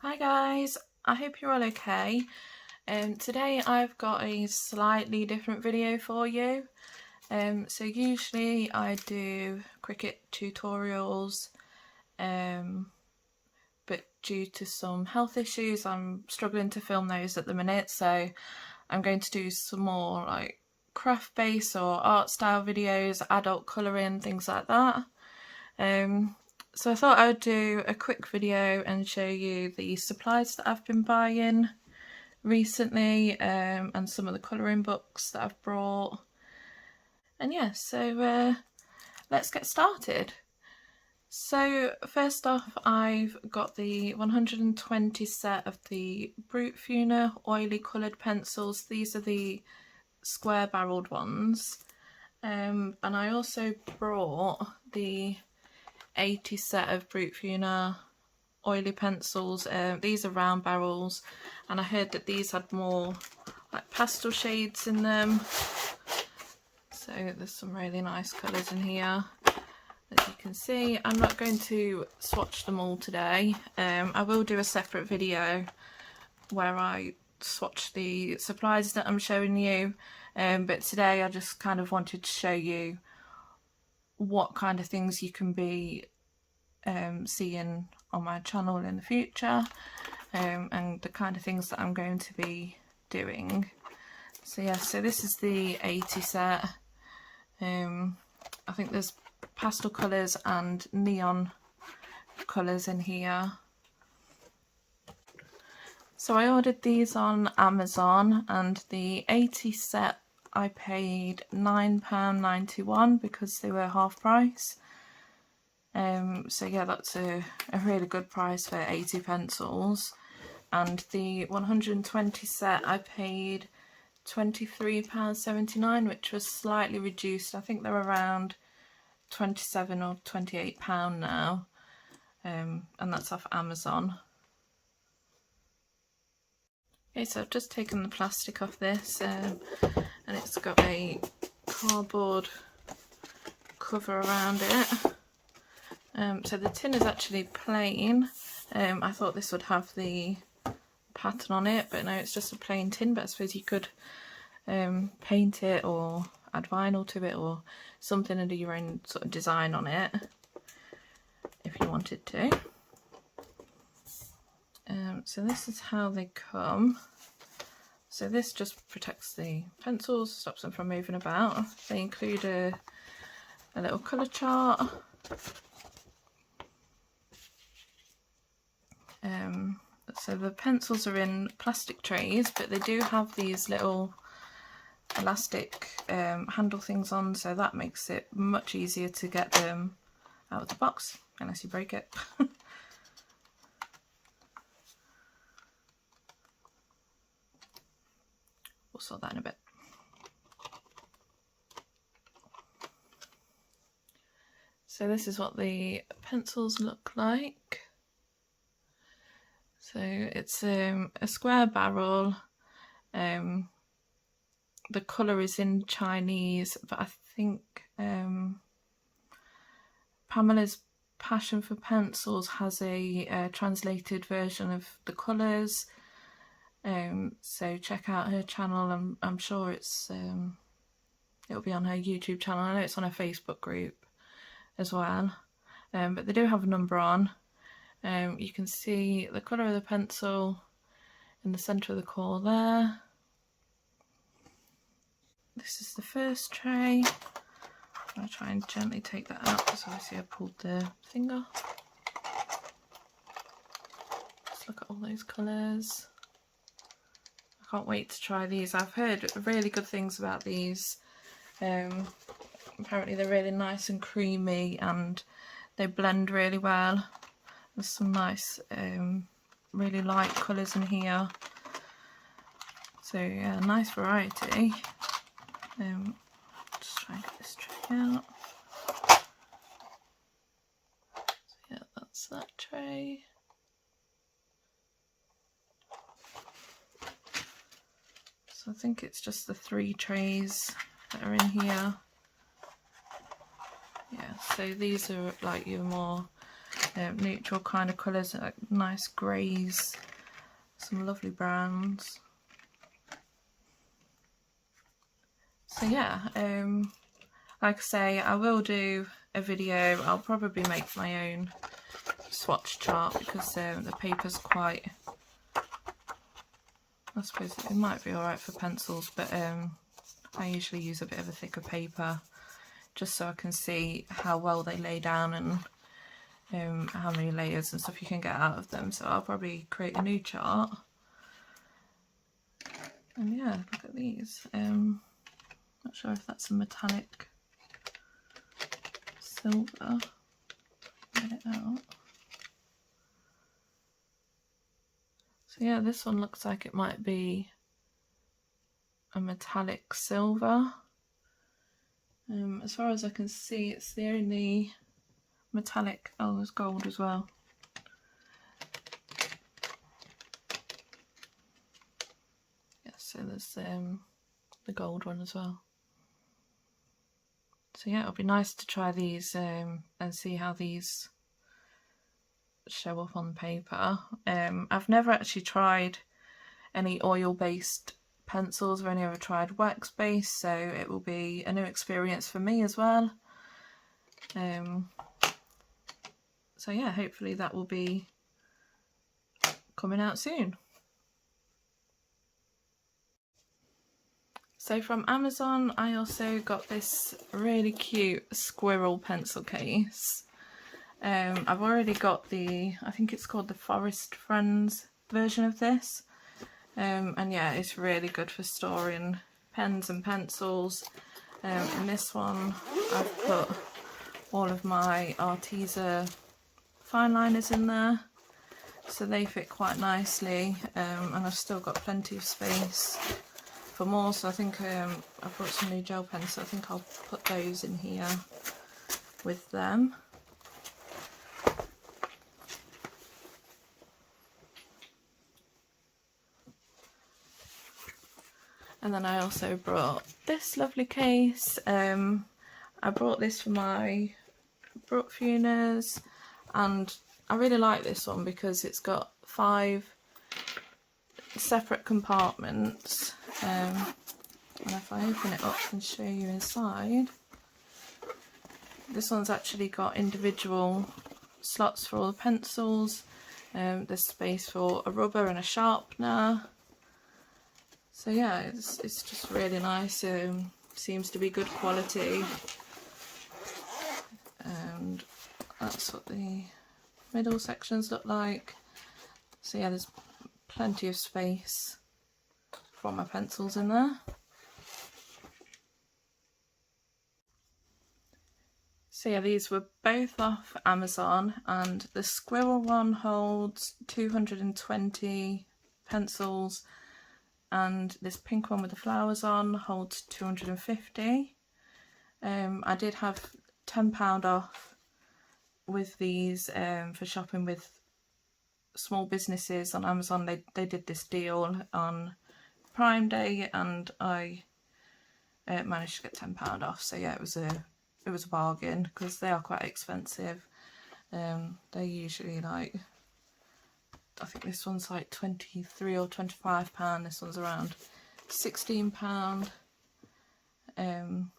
Hi guys, I hope you're all okay. Today I've got a slightly different video for you. So usually I do cricut tutorials, but due to some health issues I'm struggling to film those at the minute, so I'm going to do some more like craft based or art style videos, adult colouring, things like that. So I thought I would do a quick video and show you the supplies that I've been buying recently, and some of the colouring books that I've brought. And yeah, so let's get started. So first off, I've got the 120 set of the Brutfuner oily coloured pencils. These are the square barreled ones. And I also brought the 80 set of Brutfuner oily pencils. These are round barrels, and I heard that these had more like pastel shades in them, so there's some really nice colours in here. As you can see, I'm not going to swatch them all today. I will do a separate video where I swatch the supplies that I'm showing you, but today I just kind of wanted to show you what kind of things you can be seeing on my channel in the future, and the kind of things that I'm going to be doing. So yeah, so this is the 80 set. I think there's pastel colours and neon colours in here. So I ordered these on Amazon, and the 80 set I paid £9.91 because they were half price. So yeah, that's a really good price for 80 pencils. And the 120 set I paid £23.79, which was slightly reduced. I think they're around £27 or £28 now, and that's off Amazon. Okay, so I've just taken the plastic off this, and it's got a cardboard cover around it. So the tin is actually plain. I thought this would have the pattern on it, but no, it's just a plain tin. But I suppose you could paint it or add vinyl to it or something and do your own sort of design on it if you wanted to. So this is how they come. So this just protects the pencils, stops them from moving about. They include a little colour chart. So the pencils are in plastic trays, but they do have these little elastic handle things on, so that makes it much easier to get them out of the box, unless you break it. We'll sort that in a bit. So this is what the pencils look like. So it's a square barrel. The colour is in Chinese, but I think Pamela's Passion for Pencils has a translated version of the colours. So check out her channel. I'm sure it'll be on her YouTube channel. I know it's on her Facebook group as well. But they do have a number on. You can see the colour of the pencil in the centre of the core there. This is the first tray. I'm going to try and gently take that out because obviously I pulled the thing off. Let's look at all those colours. I can't wait to try these. I've heard really good things about these. Apparently they're really nice and creamy and they blend really well. There's some nice really light colours in here. So yeah, nice variety. Just try and get this tray out. So yeah, that's that tray. So I think it's just the 3 trays that are in here. Yeah, so these are like your more neutral kind of colours, like nice greys, some lovely browns. So yeah, like I say, I will do a video. I'll probably make my own swatch chart because the paper's quite, I suppose it might be alright for pencils, but I usually use a bit of a thicker paper just so I can see how well they lay down and how many layers and stuff you can get out of them. So I'll probably create a new chart. And yeah, look at these. Not sure if that's a metallic silver. Get it out. So yeah, this one looks like it might be a metallic silver. As far as I can see, it's the only metallic. Oh, there's gold as well. Yeah, so there's the gold one as well. So yeah, it'll be nice to try these and see how these show up on paper. I've never actually tried any oil-based pencils. I've only ever tried wax-based, so it will be a new experience for me as well. So yeah, hopefully that will be coming out soon. So from Amazon, I also got this really cute squirrel pencil case. I've already got the, I think it's called the Forest Friends version of this. And yeah, it's really good for storing pens and pencils. In this one, I've put all of my Arteza fine liners in there, so they fit quite nicely, and I've still got plenty of space for more. So I think I've brought some new gel pens, so I think I'll put those in here with them. And then I also brought this lovely case. I brought this for my Brutfuners, and I really like this one because it's got 5 separate compartments. And if I open it up and show you inside, this one's actually got individual slots for all the pencils. There's space for a rubber and a sharpener. So yeah, it's just really nice. Seems to be good quality, and that's what the middle sections look like. So yeah, there's plenty of space for my pencils in there. So yeah, these were both off Amazon, and the squirrel one holds 220 pencils, and this pink one with the flowers on holds 250. I did have £10 off with these for shopping with small businesses on Amazon. They did this deal on Prime Day, and I managed to get £10 off. So yeah, it was a bargain because they are quite expensive. They're usually like, I think this one's like £23 or £25. This one's around £16. And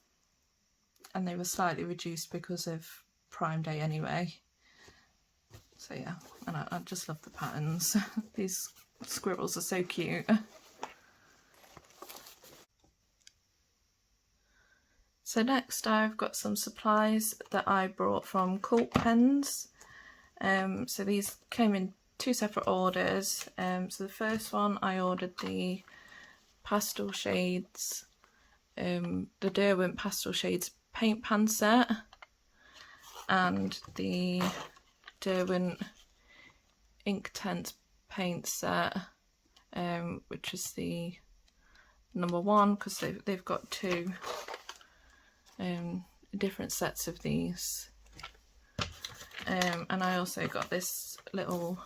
they were slightly reduced because of Prime Day anyway. So yeah, and I just love the patterns. These squirrels are so cute. So next I've got some supplies that I brought from Cult Pens. So these came in 2 separate orders. So the first one, I ordered the pastel shades, the Derwent pastel shades paint pan set, and the Derwent inktense paint set, which is the number 1, because they've got 2 different sets of these. And I also got this little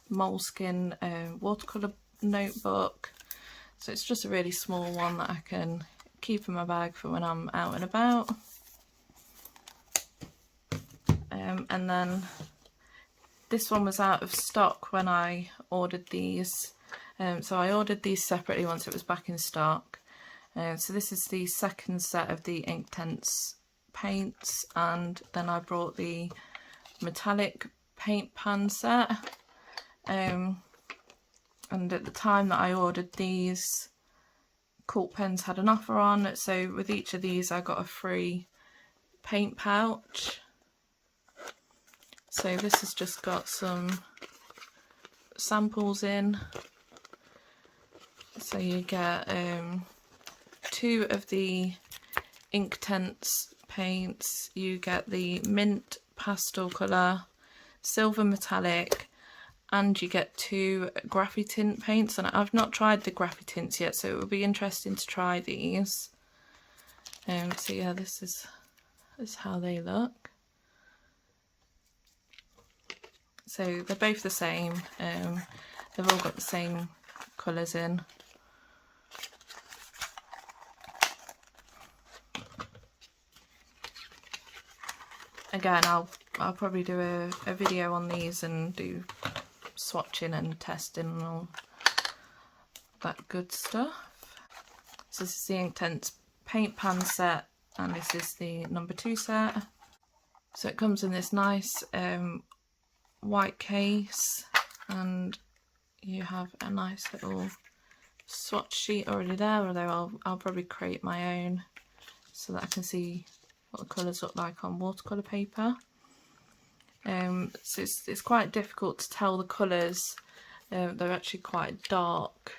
moleskin watercolor notebook. So it's just a really small one that I can keep in my bag for when I'm out and about. And then this one was out of stock when I ordered these, so I ordered these separately once it was back in stock. So this is the second set of the inktense paints, and then I brought the metallic paint pan set. And at the time that I ordered these, Cult Pens had an offer on, so with each of these I got a free paint pouch. So this has just got some samples in. So you get 2 of the inktense paints, you get the mint pastel colour, silver metallic, and you get 2 graphy tint paints. And I've not tried the graphy tints yet, so it would be interesting to try these. So yeah, this is how they look. So they're both the same, they've all got the same colours in. Again, I'll probably do a video on these and do swatching and testing and all that good stuff. So this is the inktense paint pan set, and this is the number 2 set. So it comes in this nice white case, and you have a nice little swatch sheet already there, although I'll probably create my own so that I can see what the colours look like on watercolour paper. So it's quite difficult to tell the colours, they're actually quite dark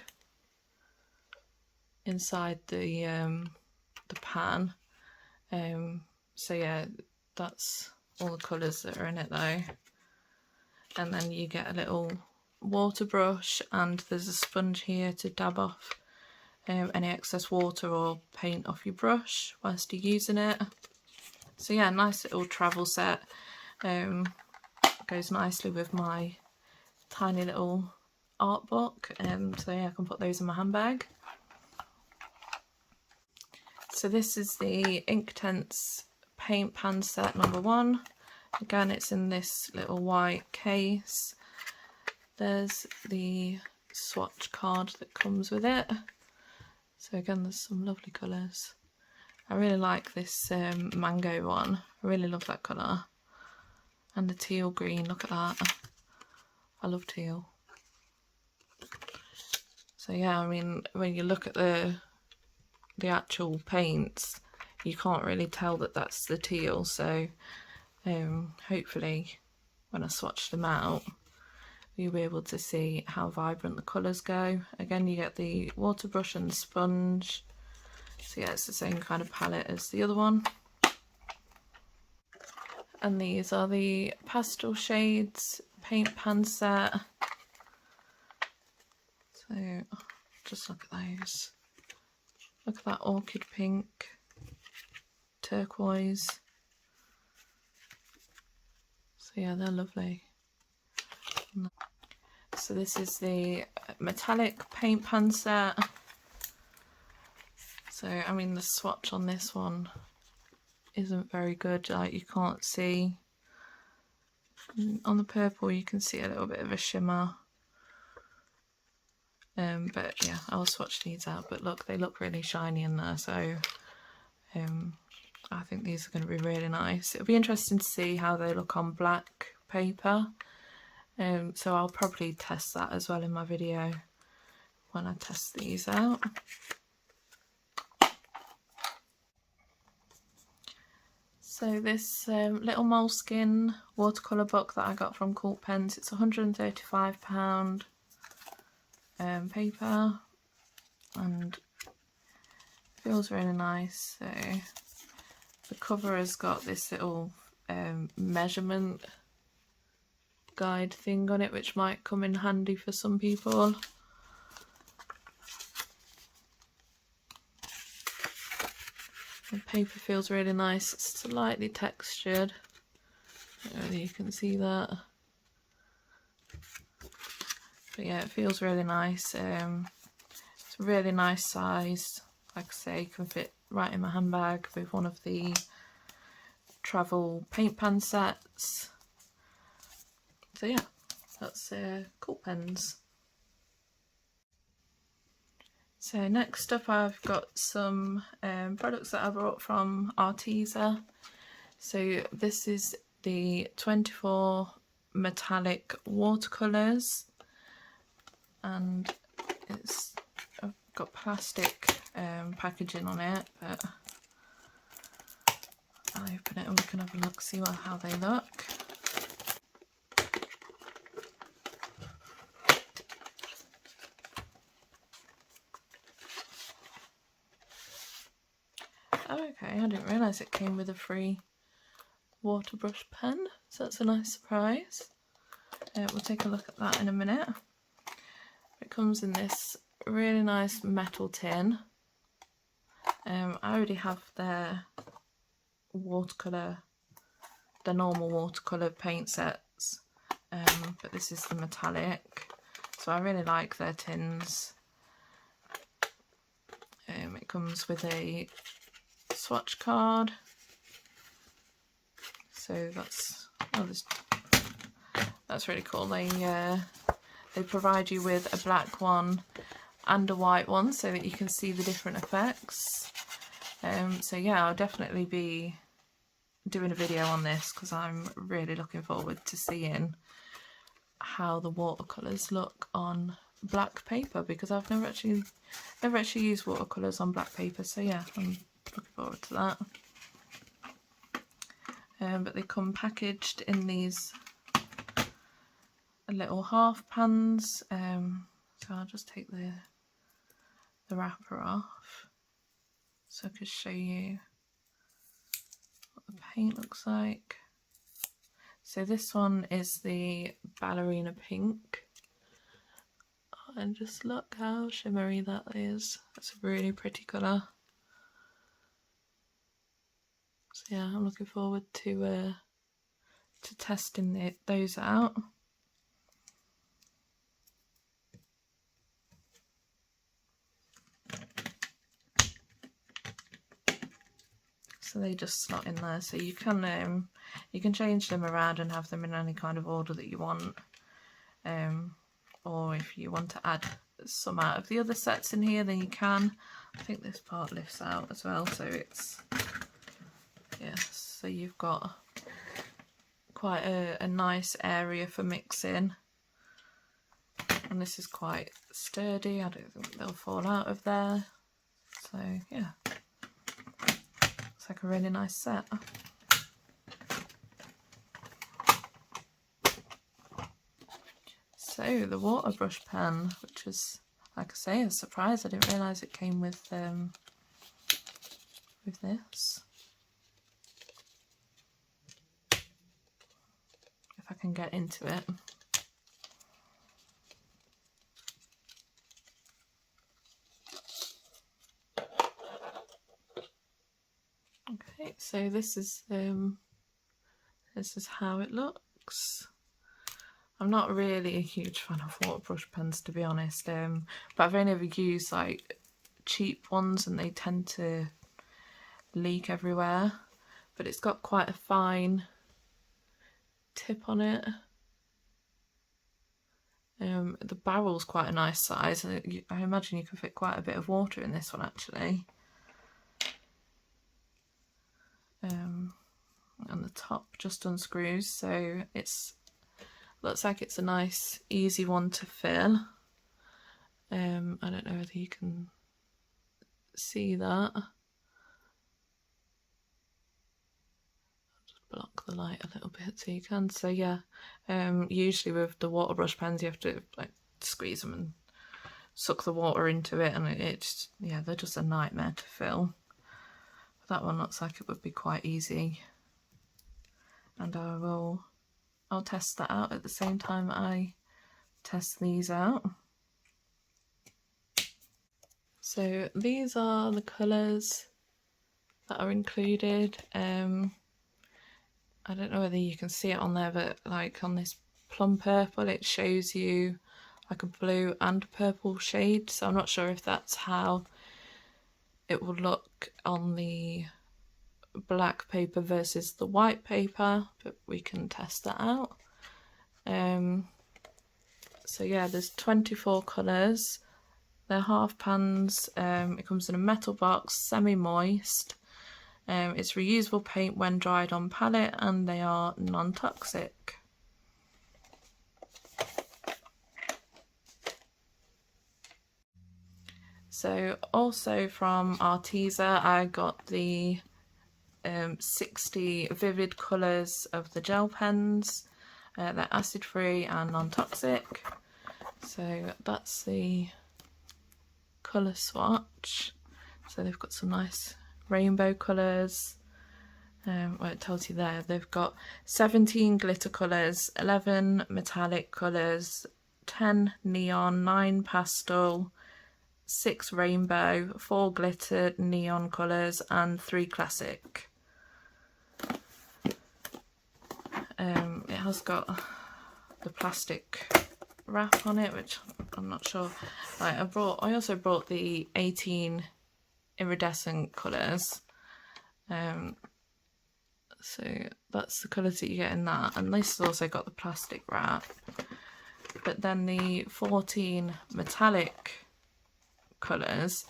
inside the pan. So yeah, that's all the colours that are in it though. And then you get a little water brush, and there's a sponge here to dab off any excess water or paint off your brush whilst you're using it. So yeah, nice little travel set. Goes nicely with my tiny little art book, so yeah, I can put those in my handbag. So this is the inktense paint pan set number 1. Again, it's in this little white case. There's the swatch card that comes with it. So again, there's some lovely colours. I really like this mango one. I really love that colour. And the teal green, look at that. I love teal. So yeah, I mean, when you look at the actual paints, you can't really tell that that's the teal. So hopefully when I swatch them out, you'll be able to see how vibrant the colours go. Again, you get the water brush and the sponge. So yeah, it's the same kind of palette as the other one. And these are the pastel shades paint pan set. So just look at those. Look at that orchid pink, turquoise. So yeah, they're lovely. So this is the metallic paint pan set. So I mean, the swatch on this one isn't very good, like you can't see. On the purple you can see a little bit of a shimmer. But yeah, I'll swatch these out, but look, they look really shiny in there, so I think these are going to be really nice. It'll be interesting to see how they look on black paper, so I'll probably test that as well in my video when I test these out. So this little moleskin watercolour book that I got from Cult Pens, it's £135 paper, and feels really nice. So the cover has got this little measurement guide thing on it, which might come in handy for some people. The paper feels really nice, it's slightly textured. I don't know whether you can see that. But yeah, it feels really nice. It's a really nice size. Like I say, can fit right in my handbag with one of the travel paint pan sets. So yeah, that's cool pens. So next up I've got some products that I brought from Arteza. So this is the 24 metallic watercolors, and I've got plastic packaging on it, but I'll open it and we can have a look, see how they look. Oh, okay, I didn't realise it came with a free water brush pen, so that's a nice surprise. We'll take a look at that in a minute. It comes in this really nice metal tin. I already have their normal watercolour paint sets, but this is the metallic, so I really like their tins. It comes with a swatch card, so that's really cool. They provide you with a black one and a white one so that you can see the different effects. So yeah, I'll definitely be doing a video on this because I'm really looking forward to seeing how the watercolours look on black paper, because I've never actually used watercolours on black paper, so yeah, I'm looking forward to that. But they come packaged in these little half pans, so I'll just take the wrapper off so I can show you what the paint looks like. So this one is the ballerina pink, and just look how shimmery that is. That's a really pretty colour. So yeah, I'm looking forward to testing those out. So they just slot in there, so you can change them around and have them in any kind of order that you want, or if you want to add some out of the other sets in here, then you can. I think this part lifts out as well, so it's, yeah, so you've got quite a nice area for mixing, and this is quite sturdy. I don't think they'll fall out of there, so yeah, it's like a really nice set. So the water brush pen, which is, like I say, a surprise. I didn't realise it came with this. If I can get into it. Okay, so this is how it looks. I'm not really a huge fan of water brush pens, to be honest, but I've only ever used like cheap ones and they tend to leak everywhere, but it's got quite a fine tip on it. The barrel's quite a nice size. I imagine you can fit quite a bit of water in this one actually. And the top just unscrews, so looks like it's a nice easy one to fill. I don't know whether you can see that. I'll just block the light a little bit so you can. So yeah, usually with the water brush pens you have to like squeeze them and suck the water into it, and it's, yeah, they're just a nightmare to fill. But that one looks like it would be quite easy, and I'll test that out at the same time I test these out. So these are the colours that are included. I don't know whether you can see it on there, but like on this plum purple it shows you like a blue and purple shade, so I'm not sure if that's how it will look on the black paper versus the white paper, but we can test that out. So yeah, there's 24 colours. They're half pans. It comes in a metal box, semi-moist. It's reusable paint when dried on palette, and they are non-toxic. So also from Arteza, I got the 60 vivid colours of the gel pens. They're acid free and non-toxic. So that's the colour swatch. So they've got some nice rainbow colours. Well, it tells you there they've got 17 glitter colours, 11 metallic colours, 10 neon, 9 pastel, 6 rainbow, 4 glittered neon colours and 3 classic. It has got the plastic wrap on it, which I'm not sure. Right, I also brought the 18 iridescent colours. So that's the colours that you get in that, and this has also got the plastic wrap. But then the 14 metallic colours,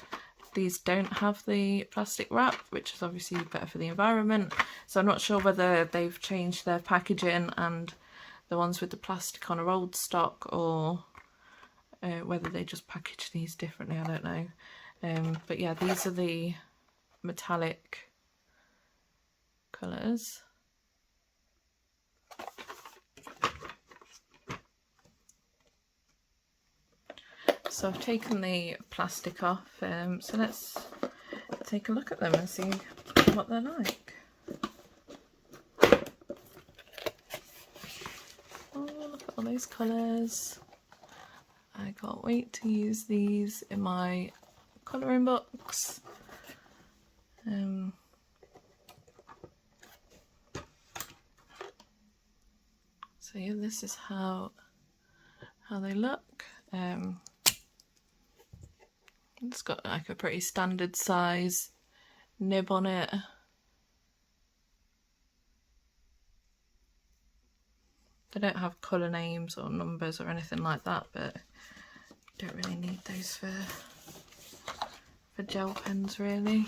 these don't have the plastic wrap, which is obviously better for the environment. So I'm not sure whether they've changed their packaging and the ones with the plastic on are old stock, or whether they just package these differently, I don't know. But yeah, these are the metallic colours. So I've taken the plastic off, so let's take a look at them and see what they're like. Oh, look at all those colours. I can't wait to use these in my colouring books. So yeah, this is how they look. It's got like a pretty standard size nib on it. They don't have colour names or numbers or anything like that, but you don't really need those for gel pens, really.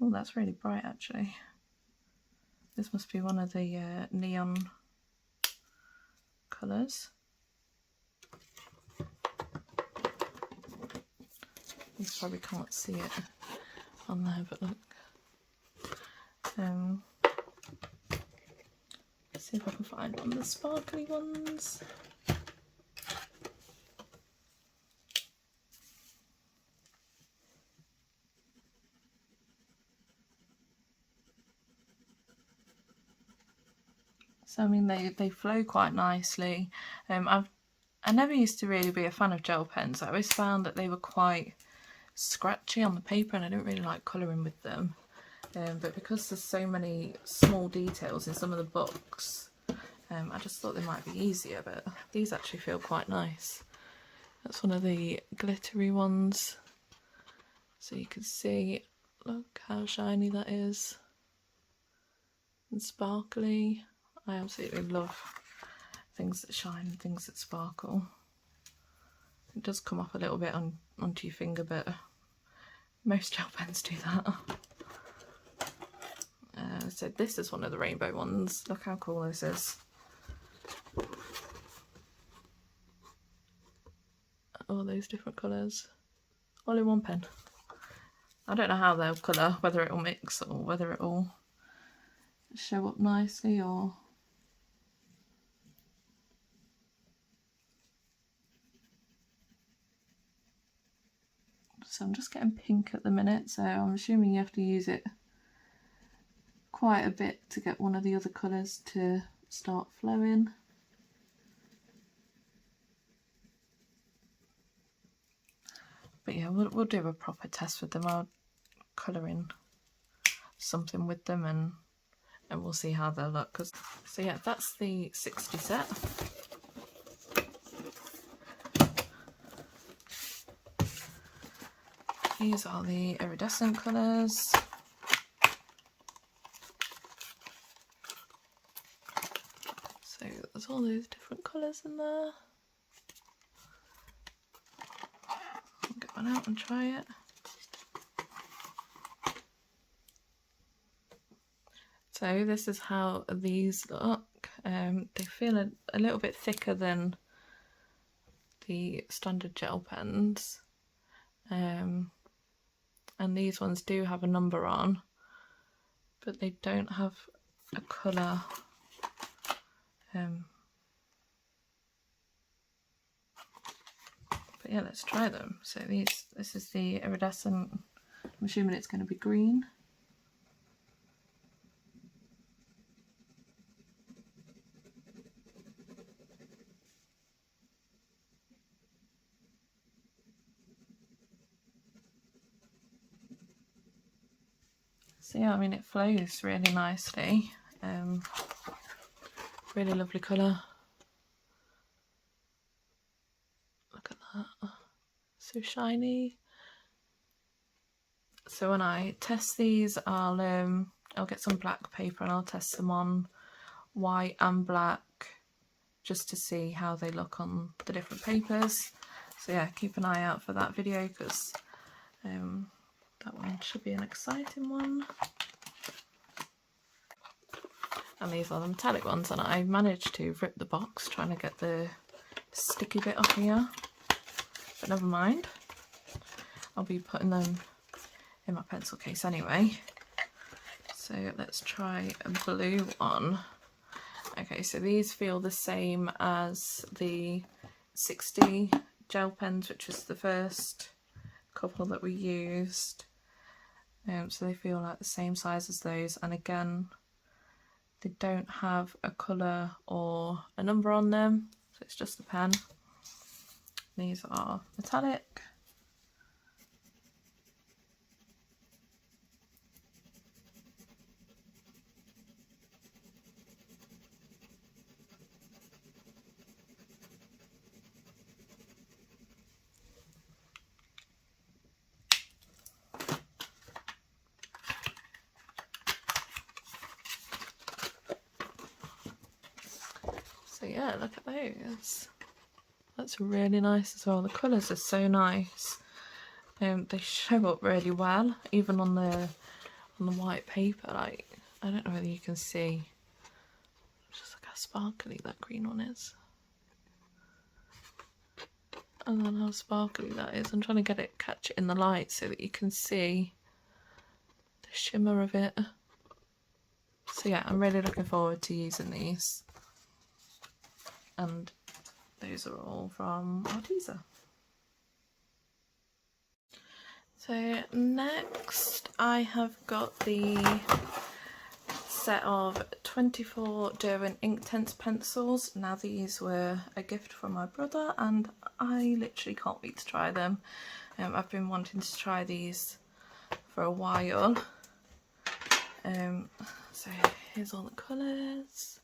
Oh, that's really bright actually. This must be one of the neon colours. You probably can't see it on there, but look. Let's see if I can find one of the sparkly ones. So I mean they flow quite nicely. I never used to really be a fan of gel pens. I always found that they were quite scratchy on the paper and I didn't really like colouring with them. But because there's so many small details in some of the books, I just thought they might be easier, but these actually feel quite nice. That's one of the glittery ones. So you can see, look how shiny that is. And sparkly. I absolutely love things that shine and things that sparkle. It does come off a little bit onto your finger, but most gel pens do that. So this is one of the rainbow ones. Look how cool this is. All those different colours, all in one pen. I don't know how they'll colour, whether it'll mix or whether it'll show up nicely or... So I'm just getting pink at the minute, so I'm assuming you have to use it quite a bit to get one of the other colours to start flowing. But yeah, we'll do a proper test with them. I'll colour in something with them and we'll see how they'll look. So yeah, that's the 60 set. These are the iridescent colours. there's all those different colours in there. I'll get one out and try it. So this is how these look. They feel a little bit thicker than the standard gel pens. And these ones do have a number on, but they don't have a colour. But yeah, let's try them. So this is the iridescent. I'm assuming it's going to be green. So yeah, I mean, it flows really nicely. Really lovely colour. Look at that, so shiny. So when I test these, I'll get some black paper and I'll test them on white and black just to see how they look on the different papers. So yeah, keep an eye out for that video because that one should be an exciting one. And these are the metallic ones, and I managed to rip the box trying to get the sticky bit off here, but never mind. I'll be putting them in my pencil case anyway. So let's try a blue one. Okay, so these feel the same as the 60 gel pens, which is the first couple that we used. So they feel like the same size as those, and again, they don't have a colour or a number on them, so it's just a pen. These are metallic. So yeah, look at those. That's really nice as well. The colours are so nice. They show up really well, even on the white paper. Like, I don't know whether you can see. Just look how sparkly that green one is. And then how sparkly that is. I'm trying to catch it in the light so that you can see the shimmer of it. So yeah, I'm really looking forward to using these. And those are all from Arteza. So next I have got the set of 24 Derwent inktense pencils. Now these were a gift from my brother and I literally can't wait to try them. I've been wanting to try these for a while. So here's all the colours.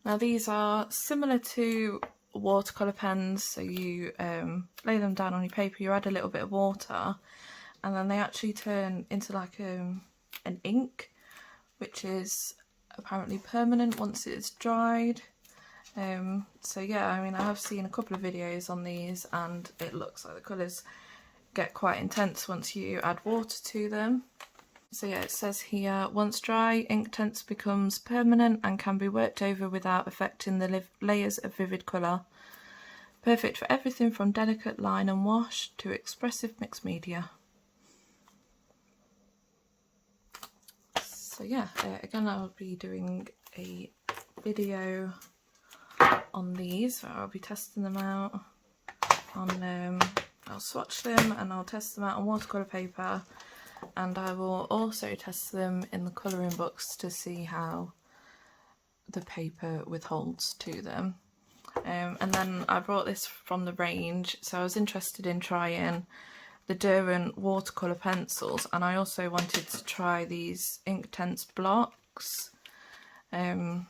Now these are similar to watercolour pens, so you lay them down on your paper, you add a little bit of water, and then they actually turn into like an ink, which is apparently permanent once it's dried. So yeah, I mean, I have seen a couple of videos on these and it looks like the colours get quite intense once you add water to them. So yeah, it says here, once dry, inktense becomes permanent and can be worked over without affecting the layers of vivid colour. Perfect for everything from delicate line and wash to expressive mixed media. So yeah, again, I'll be doing a video on these where I'll be testing them out on, I'll swatch them and I'll test them out on watercolour paper. And I will also test them in the colouring books to see how the paper withholds to them. And then I brought this from the range, so I was interested in trying the Derwent watercolour pencils, and I also wanted to try these inktense blocks. So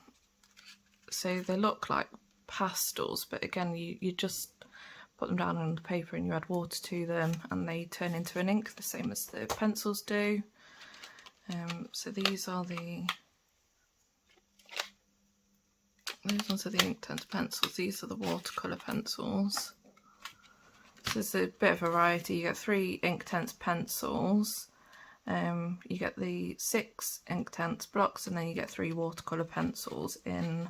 they look like pastels, but again, you just put them down on the paper and you add water to them and they turn into an ink, the same as the pencils do. So these are the those ones are the inktense pencils. These are the watercolour pencils. So there's a bit of variety. You get 3 inktense pencils. You get the 6 inktense blocks, and then you get 3 watercolour pencils in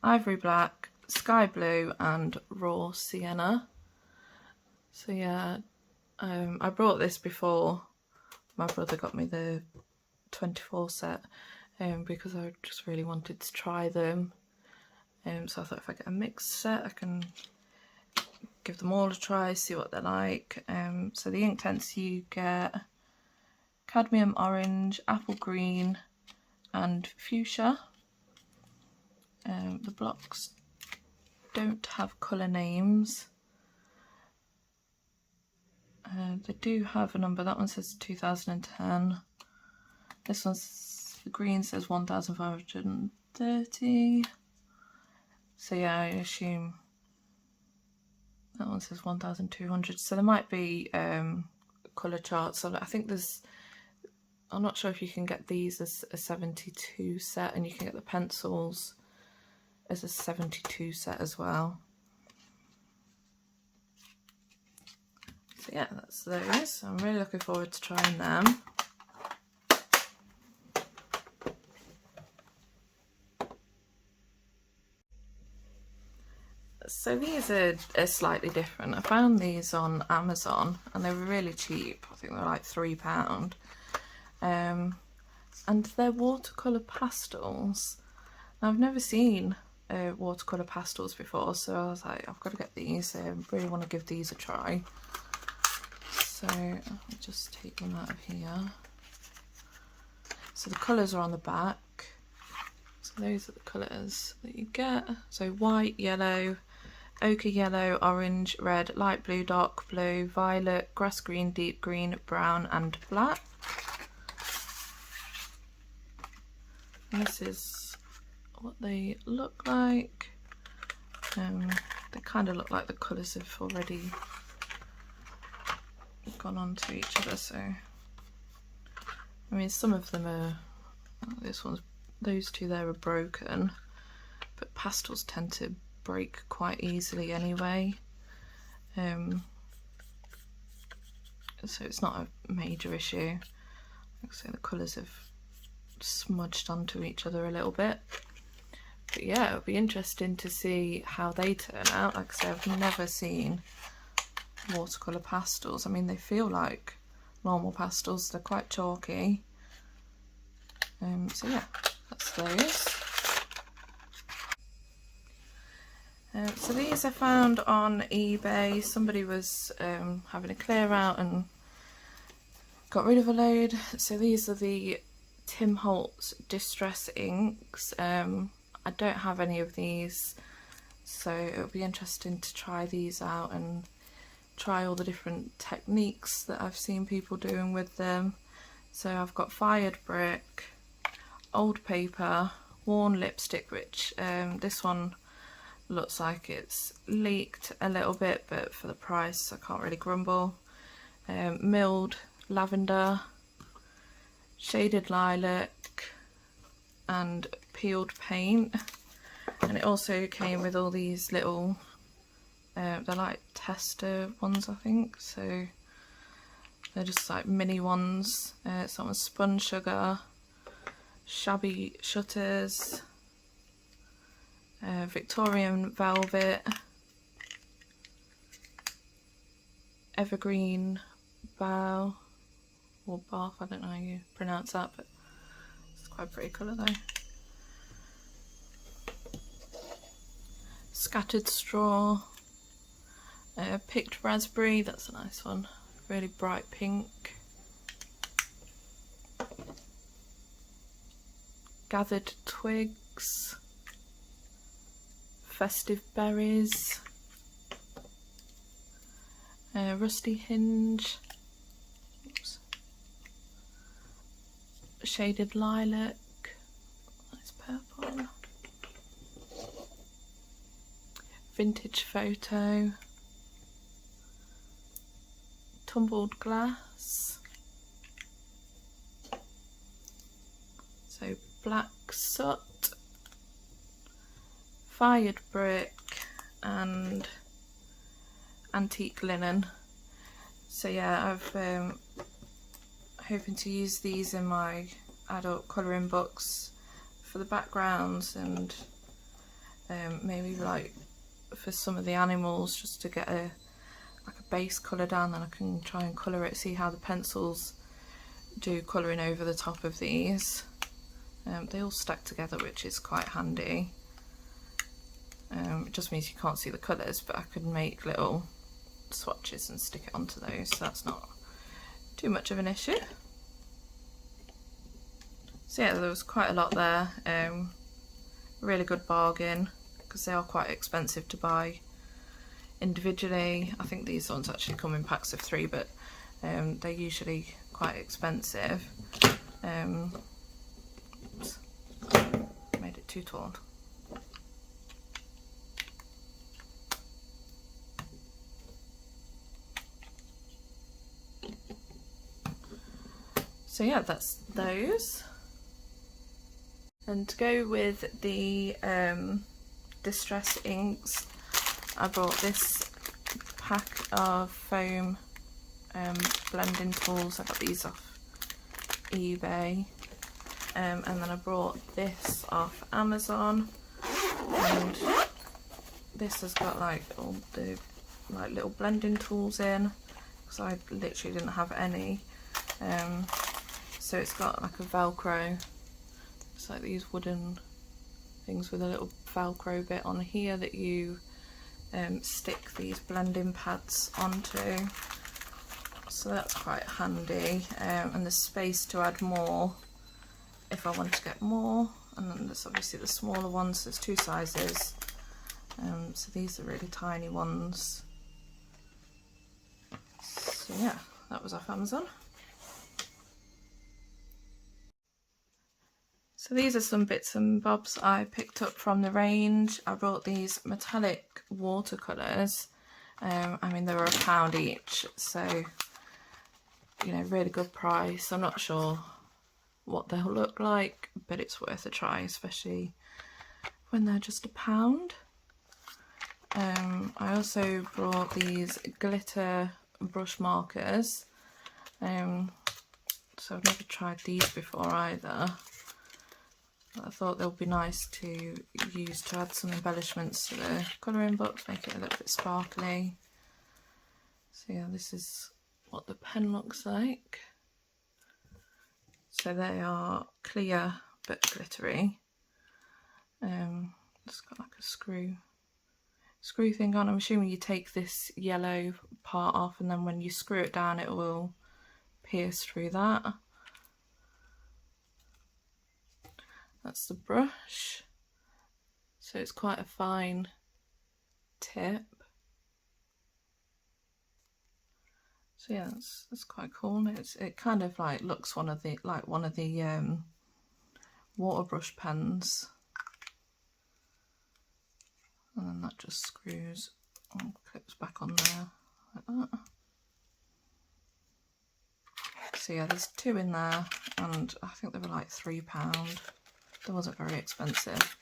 ivory black, sky blue and raw sienna. So yeah, I brought this before. My brother got me the 24 set because I just really wanted to try them. So I thought if I get a mixed set I can give them all a try, see what they're like. So the inktense, you get cadmium orange, apple green and fuchsia. The blocks don't have colour names. They do have a number. That one says 2010. This one's, the green says 1530. So yeah, I assume that one says 1200. So there might be colour charts. So I think there's, I'm not sure if you can get these as a 72 set, and you can get the pencils as a 72 set as well. So yeah, that's those. I'm really looking forward to trying them. So these are slightly different. I found these on Amazon and they were really cheap. I think they were like £3. And they're watercolour pastels. Now, I've never seen watercolour pastels before, so I was like, I've got to get these. I really want to give these a try. So I'll just take them out of here. So the colours are on the back. So those are the colours that you get. So white, yellow, ochre yellow, orange, red, light blue, dark blue, violet, grass green, deep green, brown and black. And this is what they look like. They kind of look like the colours have already gone on to each other, so I mean some of them are, this one's, those two there are broken, but pastels tend to break quite easily anyway, so it's not a major issue. Like I say, the colours have smudged onto each other a little bit, but yeah, it'll be interesting to see how they turn out. Like I say, I've never seen watercolour pastels. I mean, they feel like normal pastels, they're quite chalky. So yeah, that's those. So these I found on eBay. Somebody was having a clear out and got rid of a load. So these are the Tim Holtz Distress inks. I don't have any of these, so it'll be interesting to try these out and try all the different techniques that I've seen people doing with them. So I've got fired brick, old paper, worn lipstick, which this one looks like it's leaked a little bit, but for the price I can't really grumble. Milled lavender, shaded lilac and peeled paint. And it also came with all these little they're like tester ones, I think, so they're just like mini ones. Some spun sugar, shabby shutters, Victorian velvet, evergreen bough or bath, I don't know how you pronounce that, but it's quite a pretty colour though. Scattered straw, picked raspberry, that's a nice one, really bright pink. Gathered twigs, festive berries, rusty hinge, oops, shaded lilac, nice purple, vintage photo, tumbled glass, so black soot, fired brick and antique linen. So yeah, I've hoping to use these in my adult colouring books for the backgrounds, and maybe like for some of the animals, just to get a base colour down, then I can try and colour it, see how the pencils do colouring over the top of these. They all stack together, which is quite handy. It just means you can't see the colours, but I could make little swatches and stick it onto those, so that's not too much of an issue. So yeah, there was quite a lot there. Really good bargain, because they are quite expensive to buy individually. I think these ones actually come in packs of 3, but they're usually quite expensive. Oops, made it too tall. So yeah, that's those. And to go with the distress inks, I bought this pack of foam blending tools. I got these off eBay, and then I brought this off Amazon, and this has got like all the like little blending tools in, because I literally didn't have any. So it's got like a Velcro. It's like these wooden things with a little Velcro bit on here that you stick these blending pads onto. So that's quite handy, and there's space to add more if I want to get more. And then there's obviously the smaller ones, there's 2 sizes. So these are really tiny ones. So yeah, that was off Amazon. So these are some bits and bobs I picked up from the range. I brought these metallic watercolors. I mean, they were £1 each, so you know, really good price. I'm not sure what they'll look like, but it's worth a try, especially when they're just £1. I also brought these glitter brush markers. So I've never tried these before either. I thought they'll be nice to use to add some embellishments to the colouring books, make it a little bit sparkly. So yeah, this is what the pen looks like. So they are clear but glittery. It's got like a screw thing on. I'm assuming you take this yellow part off, and then when you screw it down it will pierce through that. That's the brush. So it's quite a fine tip. So yeah, that's quite cool. It kind of like looks one of the water brush pens, and then that just screws and clips back on there like that. So yeah, there's 2 in there, and I think they were like £3. They wasn't very expensive.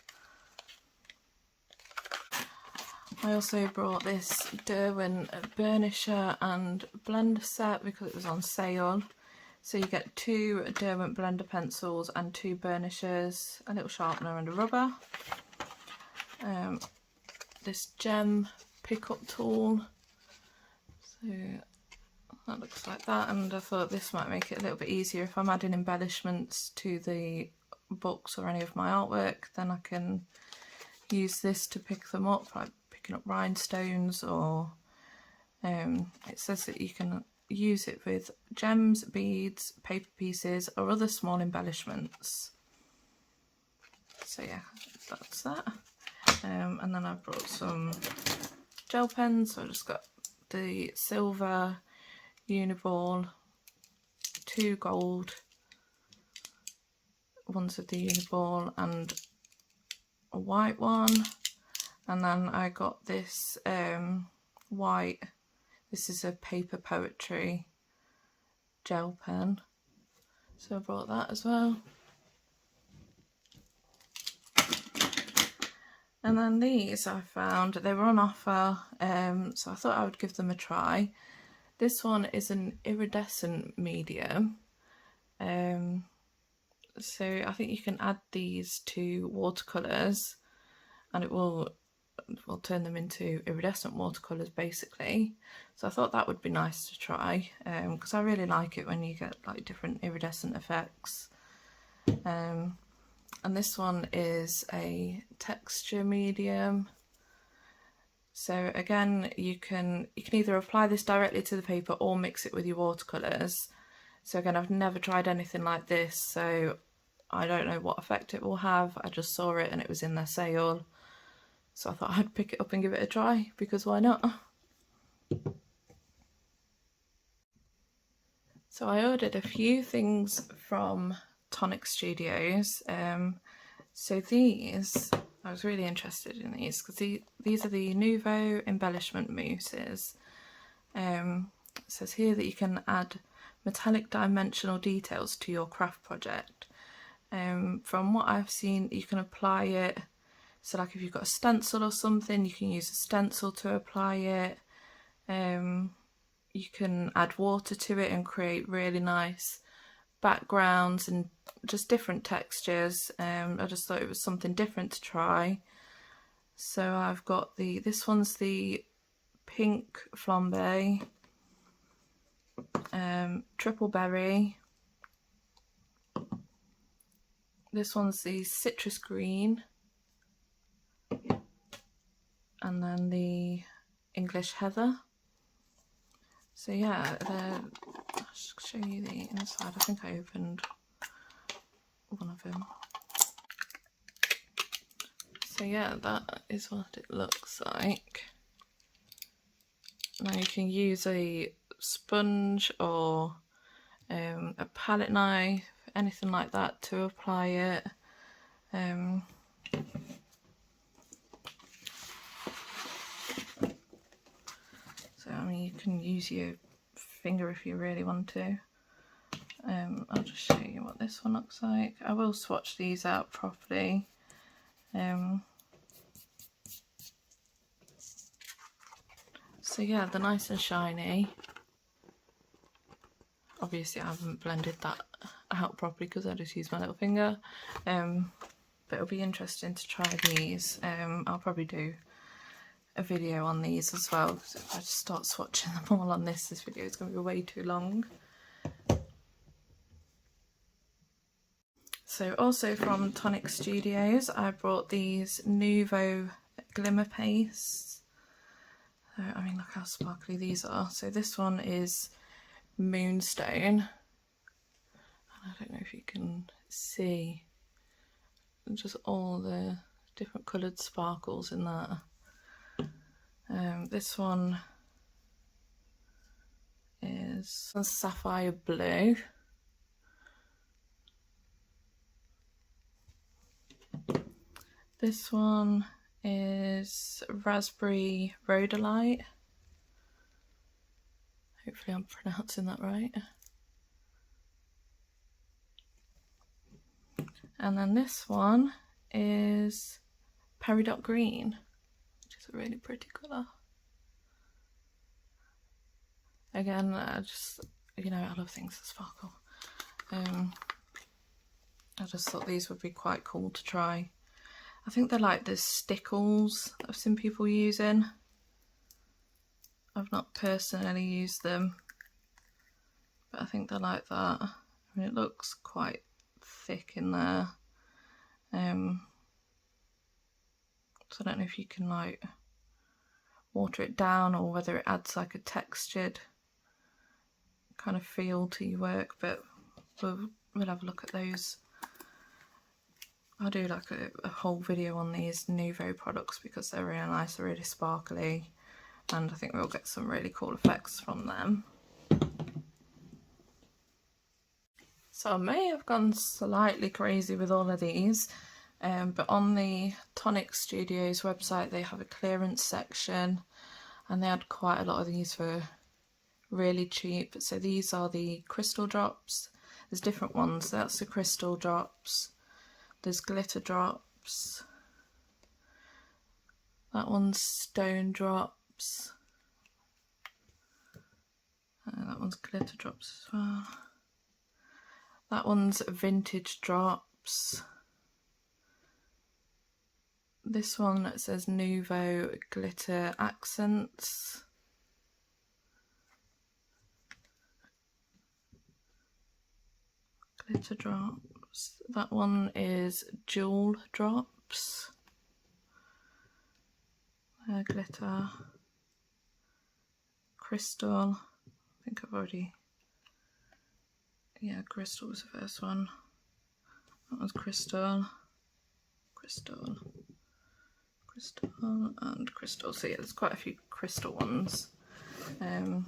I also brought this Derwent burnisher and blender set because it was on sale. So you get 2 Derwent blender pencils and 2 burnishers, a little sharpener and a rubber. This gem pickup tool. So that looks like that, and I thought this might make it a little bit easier if I'm adding embellishments to the books or any of my artwork. Then I can use this to pick them up, like picking up rhinestones, or it says that you can use it with gems, beads, paper pieces or other small embellishments. So yeah, that's that. And then I brought some gel pens. So I just got the silver Uniball, 2 gold ones of the Uniball and a white one, and then I got this white, this is a paper poetry gel pen, so I brought that as well. And then these I found, they were on offer, so I thought I would give them a try. This one is an iridescent medium, so I think you can add these to watercolors and it will turn them into iridescent watercolors basically. So I thought that would be nice to try, because I really like it when you get like different iridescent effects. And this one is a texture medium. So again, you can either apply this directly to the paper or mix it with your watercolors. So again, I've never tried anything like this, so I don't know what effect it will have. I just saw it and it was in their sale, so I thought I'd pick it up and give it a try, because why not? So I ordered a few things from Tonic Studios. So these, I was really interested in these because these are the Nouveau embellishment mousses. It says here that you can add metallic dimensional details to your craft project. From what I've seen, you can apply it, so like if you've got a stencil or something, you can use a stencil to apply it. You can add water to it and create really nice backgrounds and just different textures. I just thought it was something different to try. So I've got this one's the pink flambe, triple berry. This one's the citrus green, and then the English heather. So yeah, I'll show you the inside. I think I opened one of them. So yeah, that is what it looks like. Now you can use a sponge or a palette knife, anything like that to apply it. So I mean, you can use your finger if you really want to. I'll just show you what this one looks like. I will swatch these out properly. So yeah, they're nice and shiny. Obviously I haven't blended that out properly because I just used my little finger, but it'll be interesting to try these. I'll probably do a video on these as well, because if I just start swatching them all on this video is going to be way too long. So also from Tonic Studios, I brought these Nouveau glimmer pastes. So, I mean, look how sparkly these are. So this one is Moonstone, and I don't know if you can see just all the different coloured sparkles in that. This one is sapphire blue. This one is raspberry rhodolite. Hopefully I'm pronouncing that right. And then this one is peridot green, which is a really pretty colour. Again, I just, you know, I love things that sparkle. I just thought these would be quite cool to try. I think they're like the stickles I've seen people using. I've not personally used them, but I think they're like that. I mean, it looks quite thick in there. So I don't know if you can like water it down or whether it adds like a textured kind of feel to your work, but we'll have a look at those. I'll do like a whole video on these Nouveau products because they're really nice, they're really sparkly, and I think we'll get some really cool effects from them. So I may have gone slightly crazy with all of these, but on the Tonic Studios website they have a clearance section and they had quite a lot of these for really cheap. So these are the crystal drops. There's different ones. That's the crystal drops. There's glitter drops. That one's Stone Drops. That one's Glitter Drops as well. That one's Vintage Drops. This one says Nouveau Glitter Accents. Glitter Drops. That one is Jewel Drops. Glitter. Crystal. I think I've already... Yeah, Crystal was the first one. That one's Crystal. Crystal. Crystal and Crystal. So yeah, there's quite a few crystal ones. So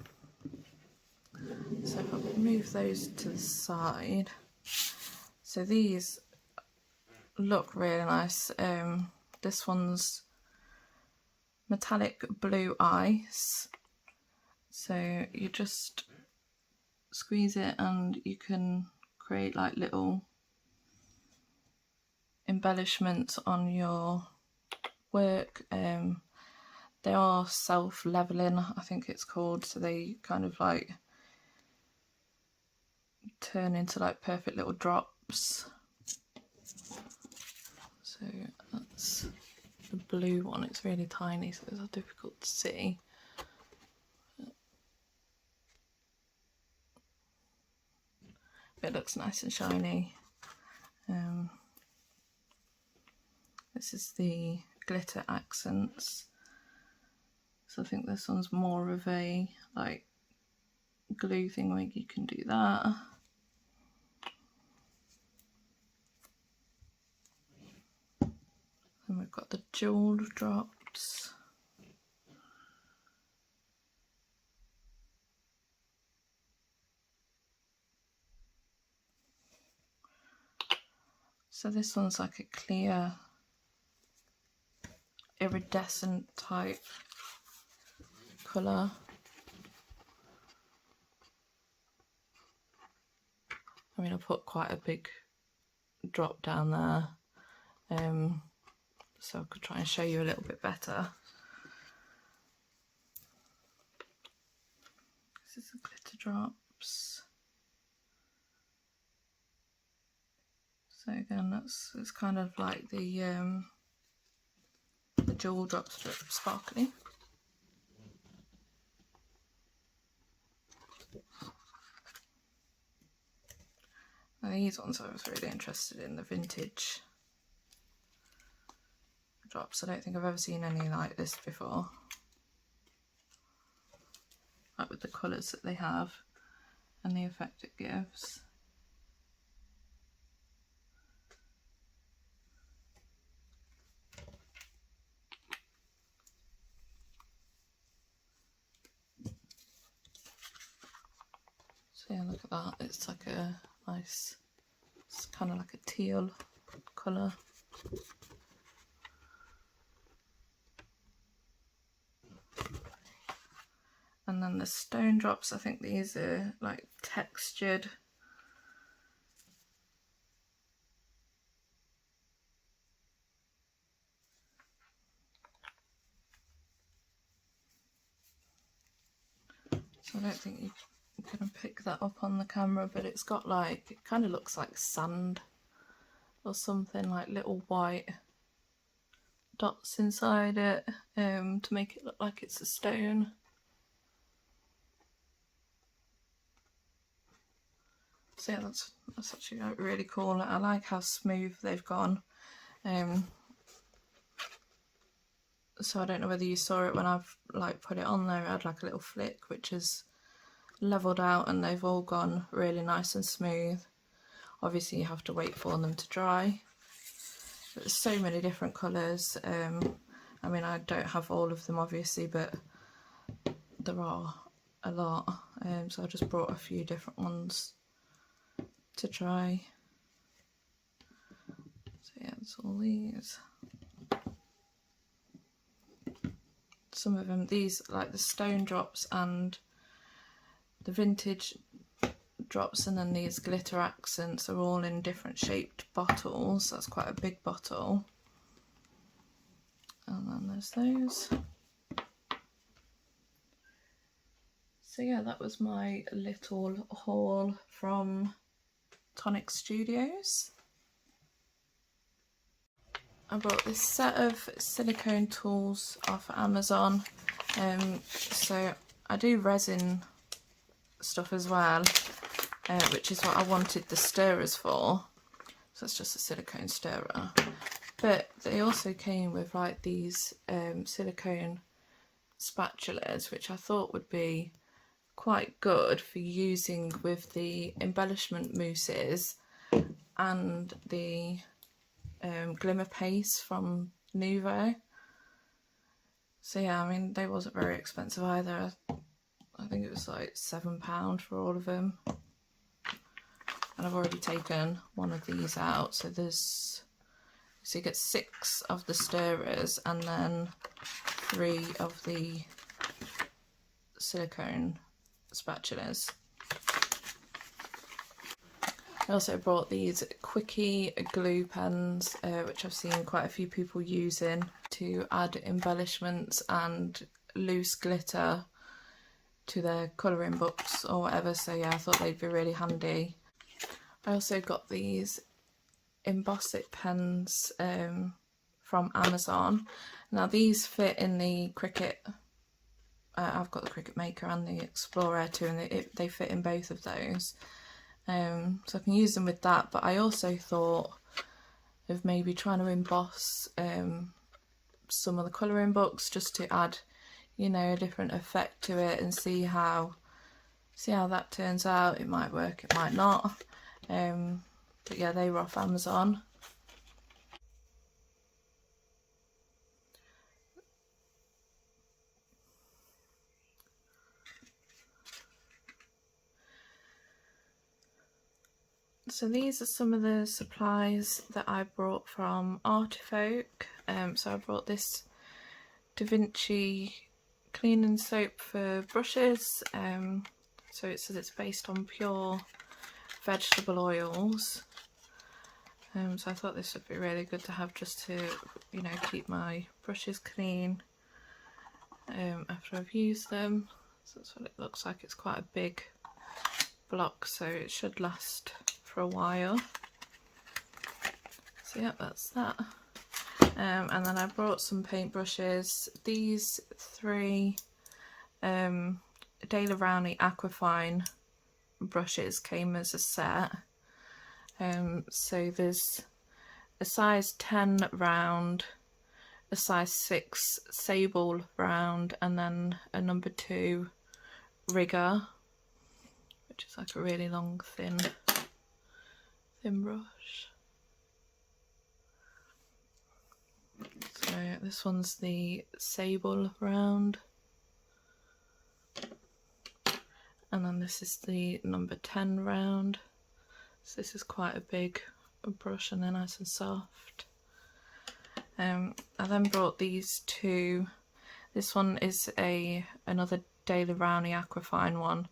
if I move those to the side. So these look really nice. This one's Metallic Blue Ice. So you just squeeze it and you can create like little embellishments on your work. They are self-leveling, I think it's called, so they kind of like turn into like perfect little drops. So that's the blue one. It's really tiny, so it's difficult to see. It looks nice and shiny. This is the Glitter Accents. So I think this one's more of a like glue thing where you can do that. And we've got the Jewel Drops. So this one's like a clear iridescent type colour. I mean, I put quite a big drop down there, so I could try and show you a little bit better. This is the Glitter Drops. So again, it's kind of like the Jewel Drops but sparkly. Now these ones I was really interested in, the Vintage Drops. I don't think I've ever seen any like this before. Like with the colours that they have and the effect it gives. So yeah, look at that. It's like a nice, it's kind of like a teal colour. And then the Stone Drops, I think these are like textured. So I don't think you can pick that up on the camera, but it's got like, it kind of looks like sand or something, like little white dots inside it, to make it look like it's a stone. So yeah, that's actually really cool. I like how smooth they've gone. So I don't know whether you saw it when I've like put it on there. It had like a little flick which is leveled out, and they've all gone really nice and smooth. Obviously you have to wait for them to dry. There's so many different colours. I mean, I don't have all of them obviously, but there are a lot. So I just brought a few different ones to try. So yeah, it's all these. Some of them, these like the Stone Drops and the Vintage Drops, and then these Glitter Accents are all in different shaped bottles. That's quite a big bottle. And then there's those. So yeah, that was my little haul from Tonic Studios. I bought this set of silicone tools off Amazon. So I do resin stuff as well, which is what I wanted the stirrers for. So it's just a silicone stirrer. But they also came with like these silicone spatulas, which I thought would be quite good for using with the embellishment mousses and the glimmer paste from Nuvo. So yeah, I mean, they wasn't very expensive either. I think it was like £7 for all of them. And I've already taken one of these out. So you get 6 of the stirrers and then 3 of the silicone spatulas. I also bought these quickie glue pens, which I've seen quite a few people using to add embellishments and loose glitter to their colouring books or whatever. So yeah, I thought they'd be really handy. I also got these emboss it pens from Amazon. Now these fit in the Cricut. I've got the Cricut Maker and the Explorer too, and they fit in both of those. So I can use them with that, but I also thought of maybe trying to emboss some of the colouring books just to add, you know, a different effect to it and see how that turns out. It might work, it might not. But yeah, they were off Amazon. So these are some of the supplies that I brought from Arteza. So I brought this Da Vinci cleaning soap for brushes. So it says it's based on pure vegetable oils. So I thought this would be really good to have just to, you know, keep my brushes clean after I've used them. So that's what it looks like. It's quite a big block, so it should last for a while. So yeah, that's that. And then I brought some paint brushes. These 3 Daler Rowney Aquafine brushes came as a set. So there's a size 10 round, a size 6 sable round, and then a number 2 rigger, which is like a really long thin brush. So this one's the sable round, and then this is the number 10 round. So this is quite a big brush and they're nice and soft. I then brought these 2. This one is another Daler Rowney Aquafine one,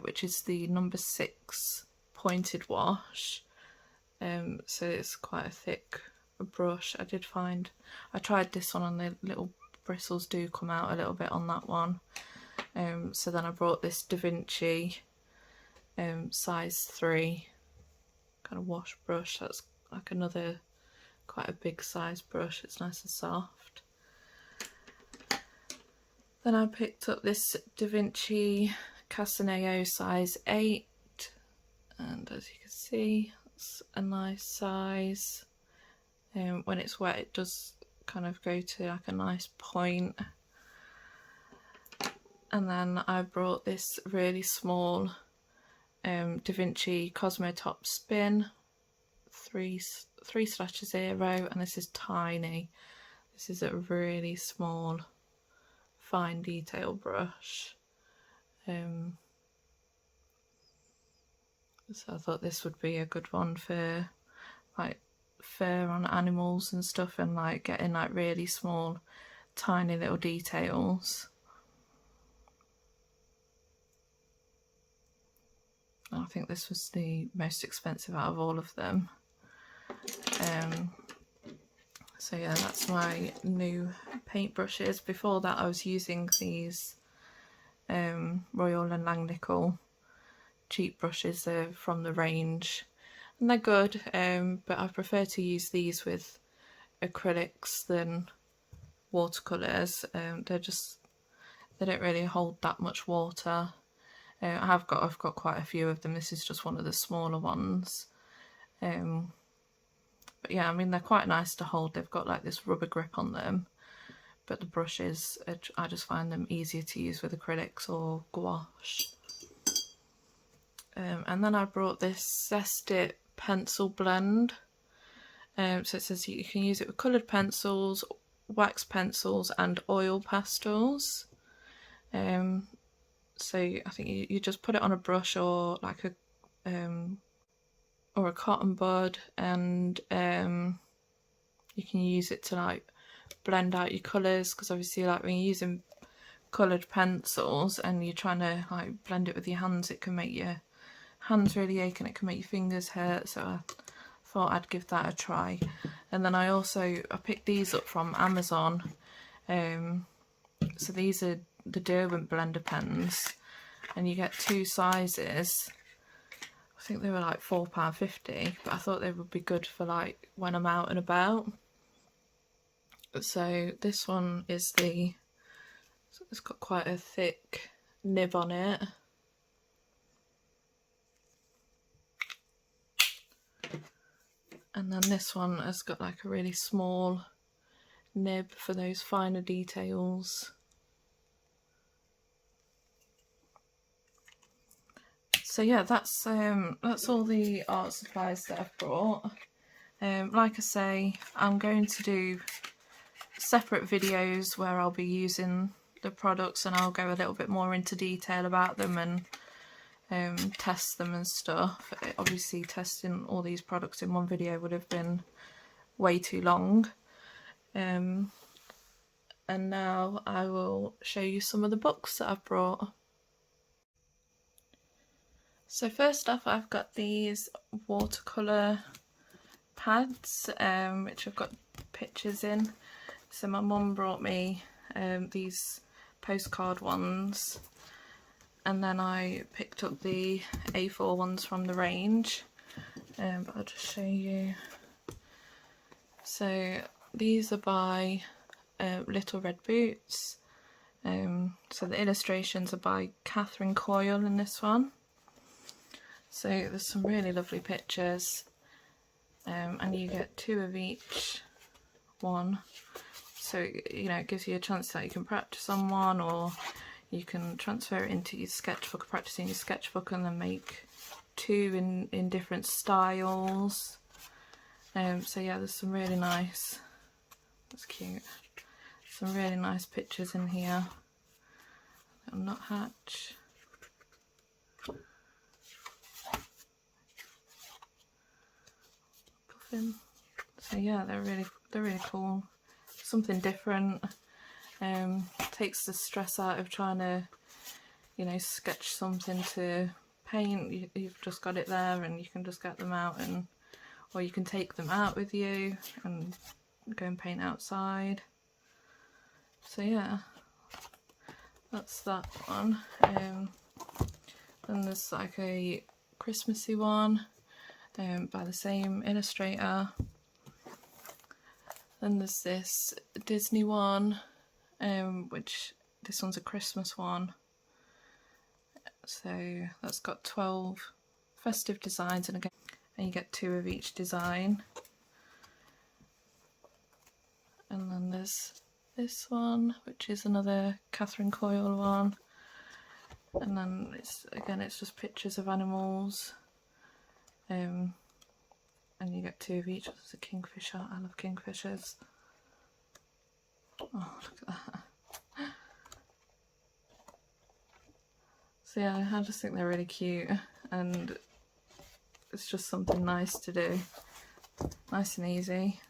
which is the number 6 pointed wash. So it's quite a thick brush. I tried this one and the little bristles do come out a little bit on that one. So then I brought this Da Vinci size 3 kind of wash brush. That's like another quite a big size brush. It's nice and soft. Then I picked up this Da Vinci Casaneo size 8, and as you can see, it's a nice size. When it's wet, it does kind of go to like a nice point. And then I brought this really small Da Vinci Cosmo Top Spin 3/0, and this is tiny. This is a really small fine detail brush. So I thought this would be a good one for like fur on animals and stuff, and like getting like really small tiny little details. I think this was the most expensive out of all of them. So yeah, that's my new paintbrushes. Before that I was using these Royal and Langnickel cheap brushes. They're from the range and they're good, but I prefer to use these with acrylics than watercolors. They don't really hold that much water. I've got quite a few of them. This is just one of the smaller ones. But yeah, I mean, they're quite nice to hold. They've got like this rubber grip on them, but the brushes, I just find them easier to use with acrylics or gouache. And then I brought this Zest-It pencil blend. So it says you can use it with coloured pencils, wax pencils and oil pastels. So I think you just put it on a brush or like a cotton bud, and you can use it to like blend out your colours, because obviously like when you're using coloured pencils and you're trying to like blend it with your hands, it can make your hands really ache and it can make your fingers hurt. So I thought I'd give that a try. And then I picked these up from Amazon. So these are the Derwent blender pens, and you get 2 sizes. I think they were like £4.50, but I thought they would be good for like when I'm out and about. So this one is it's got quite a thick nib on it. And then this one has got like a really small nib for those finer details. So yeah, that's all the art supplies that I've brought. Like I say, I'm going to do separate videos where I'll be using the products and I'll go a little bit more into detail about them and test them and stuff. Obviously testing all these products in one video would have been way too long. And now I will show you some of the books that I've brought. So first off, I've got these watercolour pads, which I've got pictures in. So my mum brought me these postcard ones, and then I picked up the A4 ones from the range, but I'll just show you. So these are by Little Red Boots. So the illustrations are by Catherine Coyle in this one. So there's some really lovely pictures, and you get 2 of each one. So, you know, it gives you a chance that you can practice on one, or you can transfer it into your sketchbook, practice in your sketchbook, and then make 2 in different styles. So yeah, there's some really nice, that's cute, some really nice pictures in here. Little nuthatch. So yeah, they're really cool. Something different. Takes the stress out of trying to, you know, sketch something to paint. You've just got it there, and you can just get them out, or you can take them out with you and go and paint outside. So yeah, that's that one. Then there's like a Christmassy one by the same illustrator. Then there's this Disney one, which this one's a Christmas one. So that's got 12 festive designs, and again, and you get 2 of each design. And then there's this one, which is another Catherine Coyle one. And then it's just pictures of animals. And you get 2 of each. There's a kingfisher. I love kingfishers. Oh, look at that. So yeah, I just think they're really cute, and it's just something nice to do. Nice and easy.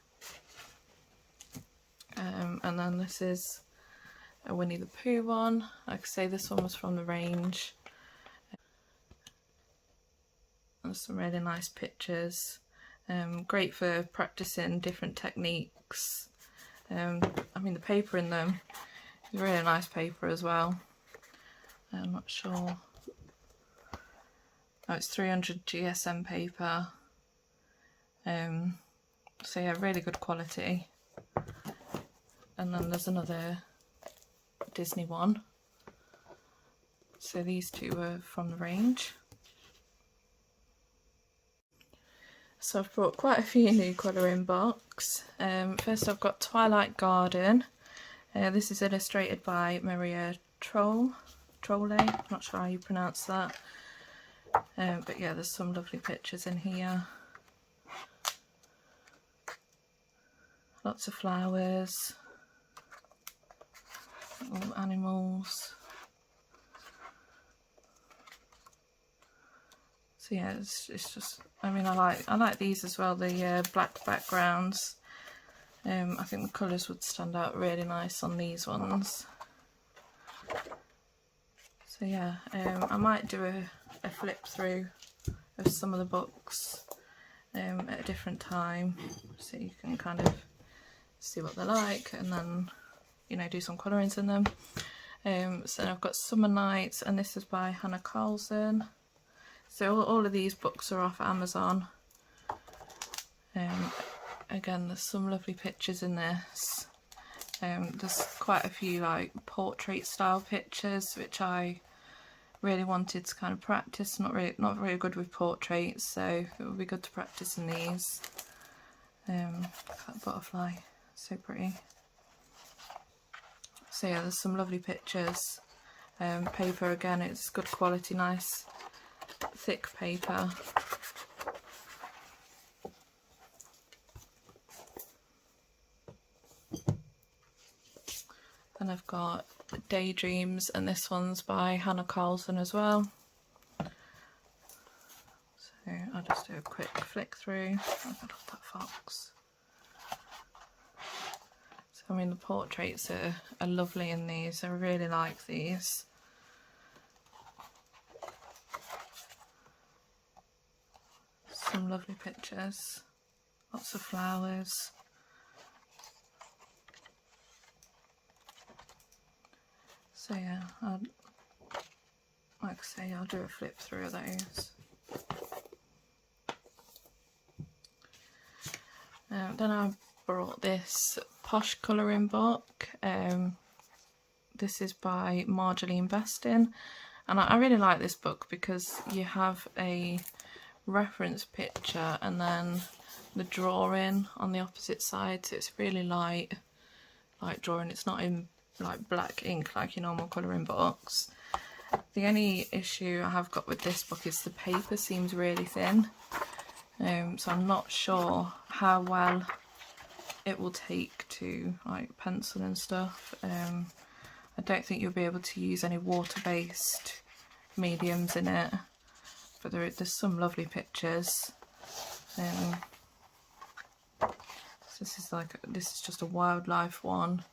And then this is a Winnie the Pooh one. Like I say, this one was from the range. There's some really nice pictures. Great for practicing different techniques. I mean, the paper in them is really nice paper as well. I'm not sure. Oh, it's 300 GSM paper. So yeah, really good quality. And then there's another Disney one. So these two are from the range. So I've brought quite a few new colouring books. First I've got Twilight Garden. This is illustrated by Maria Trolle. I'm not sure how you pronounce that. But yeah, there's some lovely pictures in here. Lots of flowers, little animals. So yeah, it's just, I mean, I like these as well, the black backgrounds. I think the colours would stand out really nice on these ones. So yeah, I might do a flip through of some of the books at a different time, so you can kind of see what they're like, and then, you know, do some colourings in them. So I've got Summer Nights, and this is by Hannah Carlson. So all of these books are off Amazon. Again, there's some lovely pictures in this. There's quite a few like portrait style pictures, which I really wanted to kind of practice. Not very good with portraits, so it would be good to practice in these. That butterfly, so pretty. So yeah, there's some lovely pictures. Paper again, it's good quality, nice thick paper. Then I've got Daydreams, and this one's by Hannah Carlson as well. So I'll just do a quick flick through. I got off that fox. So I mean, the portraits are lovely in these. I really like these. Some lovely pictures. Lots of flowers. So yeah, like I say, I'll do a flip through of those. Then I brought this Posh colouring book. This is by Marjolaine Bestin, and I really like this book because you have a reference picture and then the drawing on the opposite side, so it's really light drawing. It's not in like black ink like your normal colouring books. The only issue I have got with this book is the paper seems really thin, so I'm not sure how well it will take to like pencil and stuff. I don't think you'll be able to use any water-based mediums in it, but there's some lovely pictures. So this is just a wildlife one.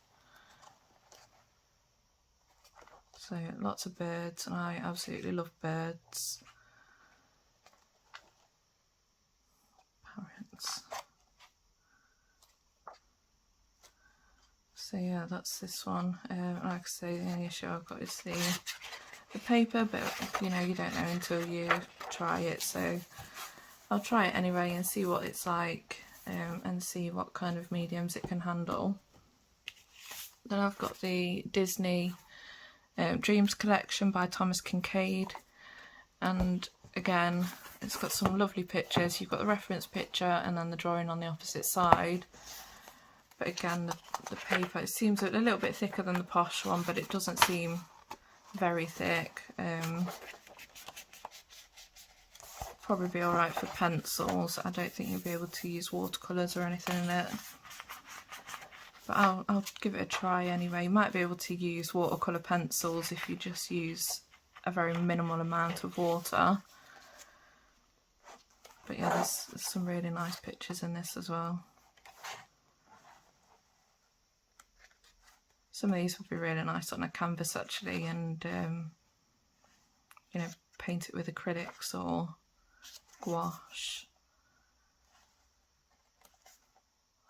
So lots of birds, and I absolutely love birds. Parrots. So yeah, that's this one. Like I say, the only issue I've got is the paper, but you know, you don't know until you try it, so I'll try it anyway and see what it's like, and see what kind of mediums it can handle. Then I've got the Disney Dreams collection by Thomas Kincaid, and again it's got some lovely pictures. You've got the reference picture and then the drawing on the opposite side, but again the paper, it seems a little bit thicker than the Posh one, but it doesn't seem very thick. Probably be alright for pencils. I don't think you'll be able to use watercolours or anything in it, but I'll give it a try anyway. You might be able to use watercolour pencils if you just use a very minimal amount of water. But yeah, there's some really nice pictures in this as well. Some of these would be really nice on a canvas actually, and you know, paint it with acrylics or gouache.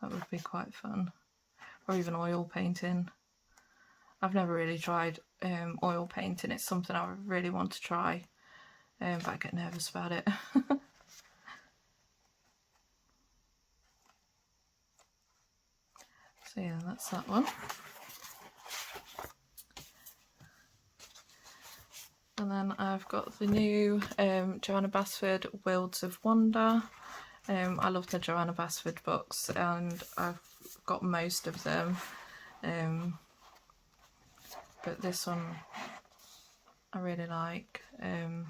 That would be quite fun. Or even oil painting. I've never really tried oil painting. It's something I really want to try, but I get nervous about it. So yeah, that's that one. And then I've got the new Joanna Basford Worlds of Wonder. I love the Joanna Basford books and I've got most of them. But this one I really like. There's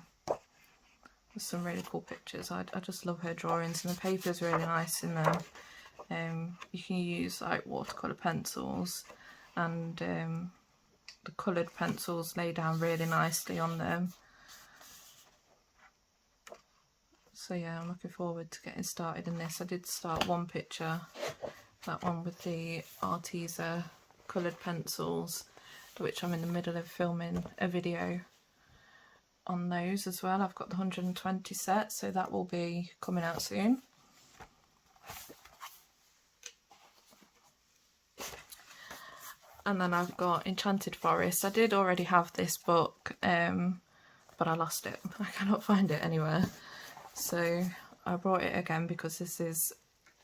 some really cool pictures. I just love her drawings, and the paper's really nice in them. You can use like watercolour pencils, and the coloured pencils lay down really nicely on them. So yeah, I'm looking forward to getting started in this. I did start one picture, that one with the Arteza coloured pencils, which I'm in the middle of filming a video on those as well. I've got the 120 set, so that will be coming out soon. And then I've got Enchanted Forest. I did already have this book, but I lost it. I cannot find it anywhere. So I brought it again because this is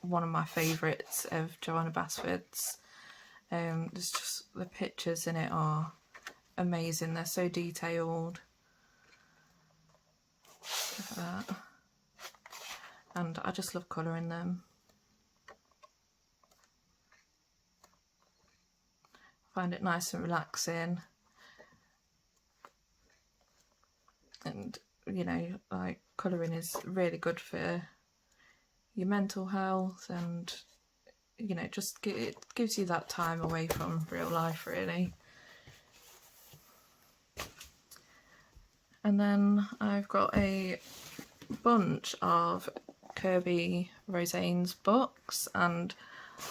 one of my favourites of Joanna Basford's. There's just, the pictures in it are amazing. They're so detailed. Look at that. And I just love colouring them. Find it nice and relaxing, and you know, like, colouring is really good for your mental health, and you know, just it gives you that time away from real life really. And then I've got a bunch of Kirby Rosanes books, and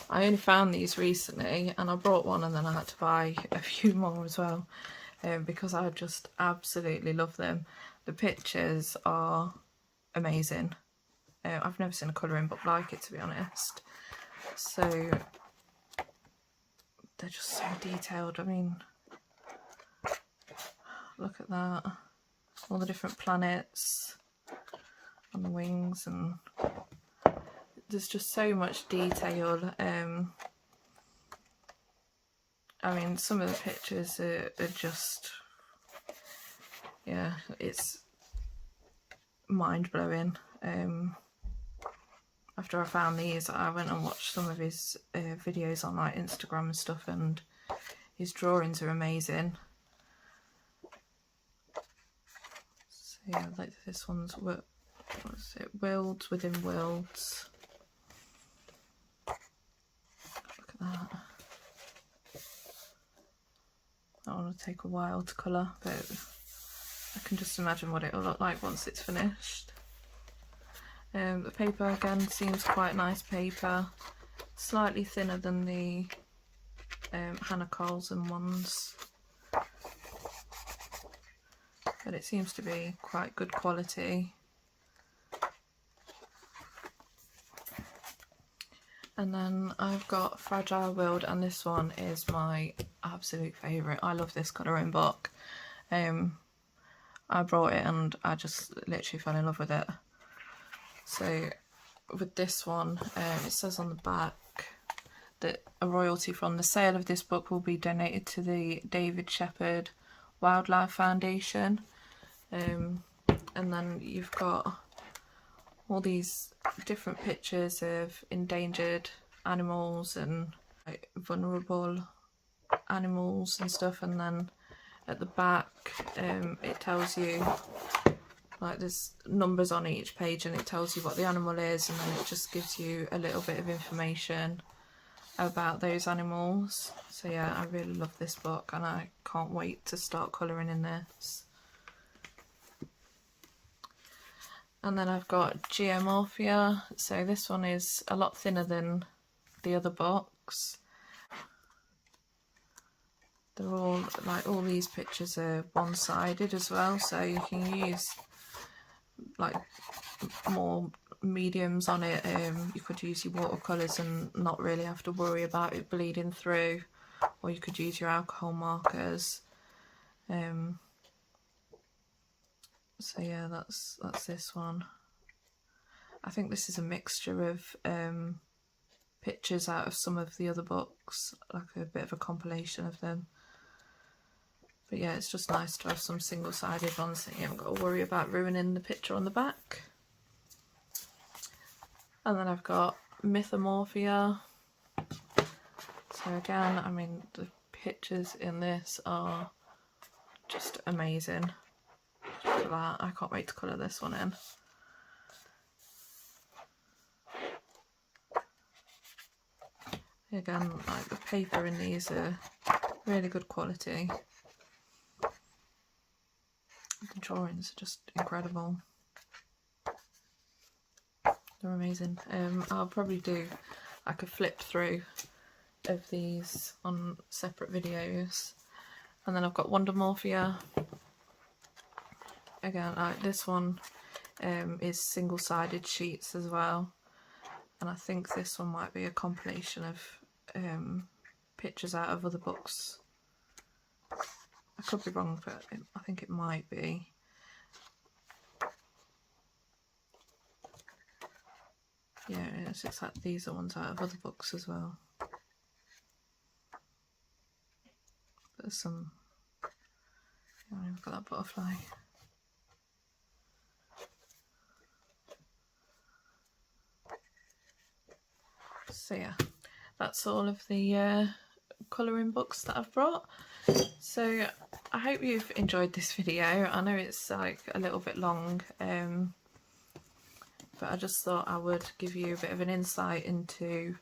I only found these recently, and I brought one and then I had to buy a few more as well, because I just absolutely love them. The pictures are amazing. I've never seen a colouring book like it, to be honest. So they're just so detailed. I mean, look at that. All the different planets on the wings, and there's just so much detail. I mean, some of the pictures are just, yeah, it's mind-blowing. After I found these, I went and watched some of his videos on like Instagram and stuff, and his drawings are amazing. So yeah, like this one's, what is it, Worlds Within Worlds. Look at that. That one will take a while to colour, but I can just imagine what it will look like once it's finished. The paper again seems quite nice paper, slightly thinner than the Hannah Carlson ones, but it seems to be quite good quality. And then I've got Fragile World, and this one is my absolute favourite. I love this colouring book. I brought it and I just literally fell in love with it. So with this one, it says on the back that a royalty from the sale of this book will be donated to the David Shepherd Wildlife Foundation. And then you've got all these different pictures of endangered animals and like vulnerable animals and stuff, and then at the back it tells you, like, there's numbers on each page and it tells you what the animal is, and then it just gives you a little bit of information about those animals. So yeah, I really love this book and I can't wait to start colouring in this. And then I've got Geomorphia. So this one is a lot thinner than the other books. They're all, like, all these pictures are one-sided as well, so you can use like more mediums on it. You could use your watercolors and not really have to worry about it bleeding through, or you could use your alcohol markers. So yeah, that's this one. I think this is a mixture of pictures out of some of the other books, like a bit of a compilation of them. But yeah, it's just nice to have some single-sided ones that you haven't got to worry about ruining the picture on the back. And then I've got Mythomorphia. So again, I mean, the pictures in this are just amazing. Look at that, I can't wait to colour this one in. Again, like the paper in these are really good quality. The drawings are just incredible. They're amazing. I'll probably do like a flip through of these on separate videos. And then I've got Wondermorphia. Again, like this one is single-sided sheets as well. And I think this one might be a compilation of pictures out of other books. I could be wrong, but I think it might be. Yeah, it looks like these are ones out of other books as well. There's some. Oh, we've got that butterfly. So yeah, that's all of the colouring books that I've brought. So I hope you've enjoyed this video. I know it's like a little bit long, but I just thought I would give you a bit of an insight into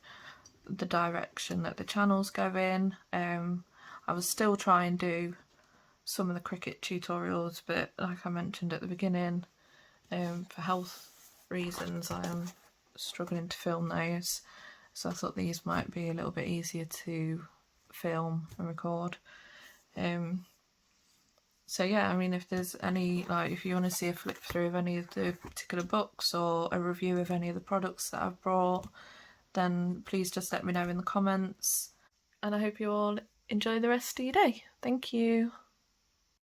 the direction that the channel's going. I will still try and do some of the cricut tutorials, but like I mentioned at the beginning, for health reasons I am struggling to film those, so I thought these might be a little bit easier to film and record. So yeah, I mean, if there's any, like, if you want to see a flip through of any of the particular books or a review of any of the products that I've brought, then please just let me know in the comments. And I hope you all enjoy the rest of your day. Thank you.